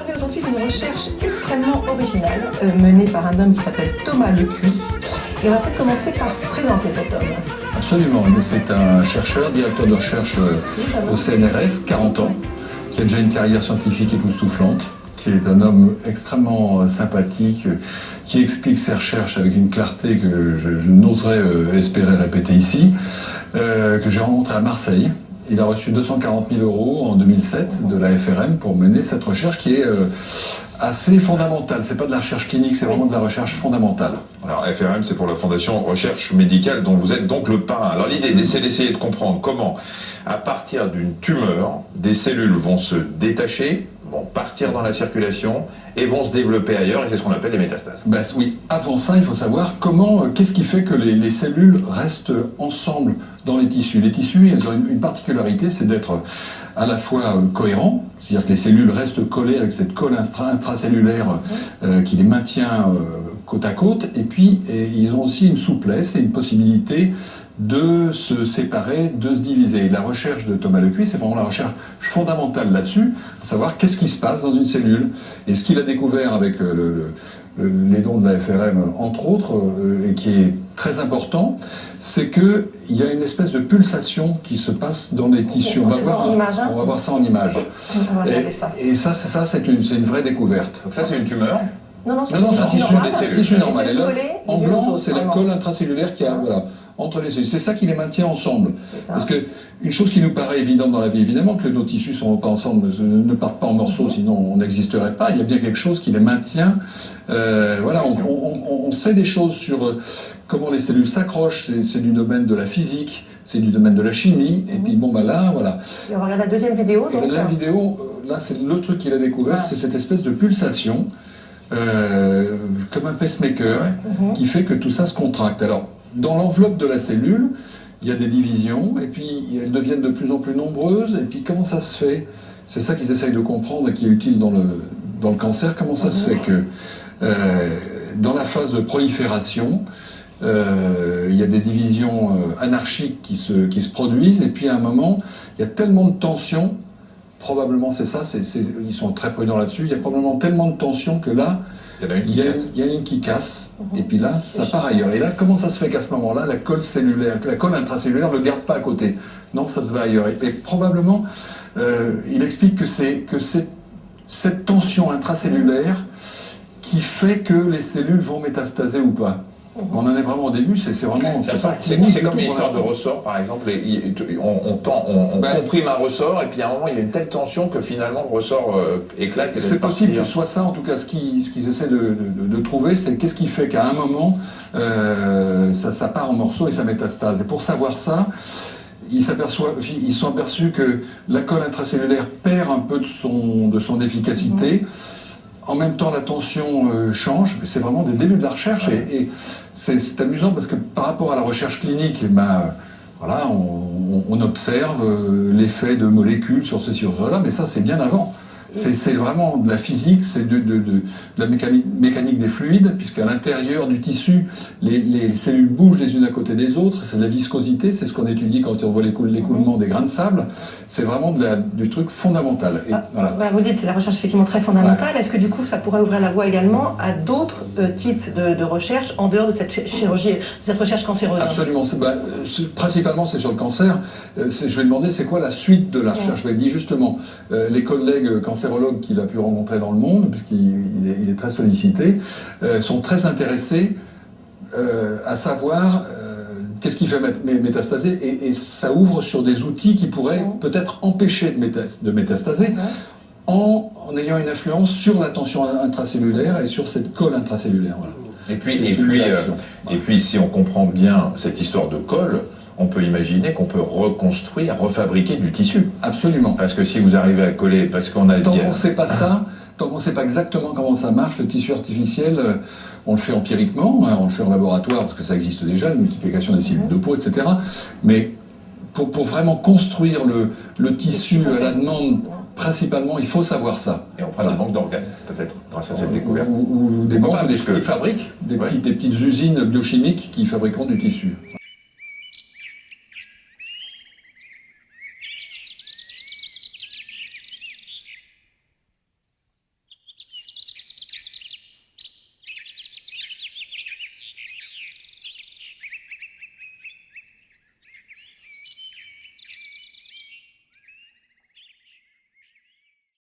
parler aujourd'hui d'une recherche extrêmement originale menée par un homme qui s'appelle Thomas Lecuy. Et on va peut-être commencer par présenter cet homme. Absolument, c'est un chercheur, directeur de recherche au CNRS, 40 ans, qui a déjà une carrière scientifique époustouflante, qui est un homme extrêmement sympathique, qui explique ses recherches avec une clarté que je n'oserais espérer répéter ici, que j'ai rencontré à Marseille. Il a reçu 240 000 € en 2007 de la FRM pour mener cette recherche qui est assez fondamentale. C'est pas de la recherche clinique, c'est vraiment de la recherche fondamentale. Alors FRM, c'est pour la Fondation Recherche Médicale, dont vous êtes donc le parrain. Alors l'idée, c'est d'essayer de comprendre comment, à partir d'une tumeur, des cellules vont se détacher, vont partir dans la circulation et vont se développer ailleurs, et c'est ce qu'on appelle les métastases. Ben, oui, avant ça, il faut savoir qu'est-ce qui fait que les cellules restent ensemble dans les tissus. Les tissus, ils ont une particularité, c'est d'être à la fois cohérents, c'est-à-dire que les cellules restent collées avec cette colle intracellulaire qui les maintient côte à côte, et puis ils ont aussi une souplesse et une possibilité de se séparer, de se diviser. Et la recherche de Thomas Lecuy, c'est vraiment la recherche fondamentale là-dessus, à savoir qu'est-ce qui se passe dans une cellule. Et ce qu'il a découvert avec les dons de la FRM, entre autres, et qui est très important, c'est qu'il y a une espèce de pulsation qui se passe dans les tissus. On va voir ça en image. On va regarder ça. Et ça, c'est une vraie découverte. Donc ça, c'est une tumeur. Non, c'est un tissu normal. Et là, en blanc, c'est la colle intracellulaire qui a, voilà, entre les cellules. C'est ça qui les maintient ensemble. Parce que une chose qui nous paraît évidente dans la vie, évidemment que nos tissus ne sont pas ensemble, ne partent pas en morceaux, sinon on n'existerait pas. Il y a bien quelque chose qui les maintient. Voilà, on sait des choses sur comment les cellules s'accrochent. C'est du domaine de la physique, c'est du domaine de la chimie. Et puis bon, bah là, voilà. Et on va regarder la deuxième vidéo. Donc. La vidéo, là, c'est le truc qu'il a découvert, c'est cette espèce de pulsation. Comme un pacemaker qui fait que tout ça se contracte. Alors, dans l'enveloppe de la cellule, il y a des divisions, et puis elles deviennent de plus en plus nombreuses, et puis comment ça se fait? C'est ça qu'ils essayent de comprendre et qui est utile dans le cancer. Comment ça se fait que dans la phase de prolifération, il y a des divisions anarchiques qui se produisent, et puis à un moment, il y a tellement de tension. Probablement c'est ça, ils sont très prudents là-dessus, il y a probablement tellement de tension que là, il y a une qui casse, et puis là, ça part ailleurs. Et là, comment ça se fait qu'à ce moment-là, la colle intracellulaire ne le garde pas à côté? Non, ça se va ailleurs. Et probablement, il explique que c'est cette tension intracellulaire qui fait que les cellules vont métastaser ou pas. On en est vraiment au début, c'est vraiment... C'est comme une histoire de ressort, par exemple, on comprime un ressort, et puis à un moment, il y a une telle tension que finalement, le ressort éclate. C'est possible que ce soit ça, en tout cas, ce qu'ils essaient de trouver, c'est qu'est-ce qui fait qu'à un moment, ça part en morceaux et ça métastase. Et pour savoir ça, ils se sont aperçus que la colle intracellulaire perd un peu de son efficacité. En même temps, la tension change, c'est vraiment des débuts de la recherche, et c'est amusant parce que par rapport à la recherche clinique, voilà, on observe l'effet de molécules sur ceci, sur cela, mais ça c'est bien avant. C'est vraiment de la physique, c'est de la mécanique des fluides, puisqu'à l'intérieur du tissu, les cellules bougent les unes à côté des autres, c'est de la viscosité, c'est ce qu'on étudie quand on voit l'écoulement des grains de sable, c'est vraiment du truc fondamental. Et, voilà. Vous dites c'est la recherche effectivement très fondamentale, est-ce que du coup ça pourrait ouvrir la voie également à d'autres types de recherches en dehors de cette chirurgie, de cette recherche cancéreuse? Absolument, principalement c'est sur le cancer. Je vais demander c'est quoi la suite de la recherche. Il dit justement, les collègues cancérologues qu'il a pu rencontrer dans le monde, puisqu'il est très sollicité, sont très intéressés à savoir qu'est-ce qui fait métastaser, et ça ouvre sur des outils qui pourraient peut-être empêcher de métastaser en ayant une influence sur la tension intracellulaire et sur cette colle intracellulaire. Voilà. Et puis, si on comprend bien cette histoire de colle, on peut imaginer qu'on peut reconstruire, refabriquer du tissu. Absolument. Parce que si vous arrivez à coller, parce qu'on a... Tant qu'on ne sait pas ça, tant qu'on ne sait pas exactement comment ça marche, le tissu artificiel, on le fait empiriquement, on le fait en laboratoire, parce que ça existe déjà, la multiplication des cellules de peau, etc. Mais pour vraiment construire le tissu à la demande, principalement, il faut savoir ça. Et on fera des banques d'organes, peut-être, grâce à cette découverte. Ou des banques, des petites fabriques, des petites usines biochimiques qui fabriqueront du tissu.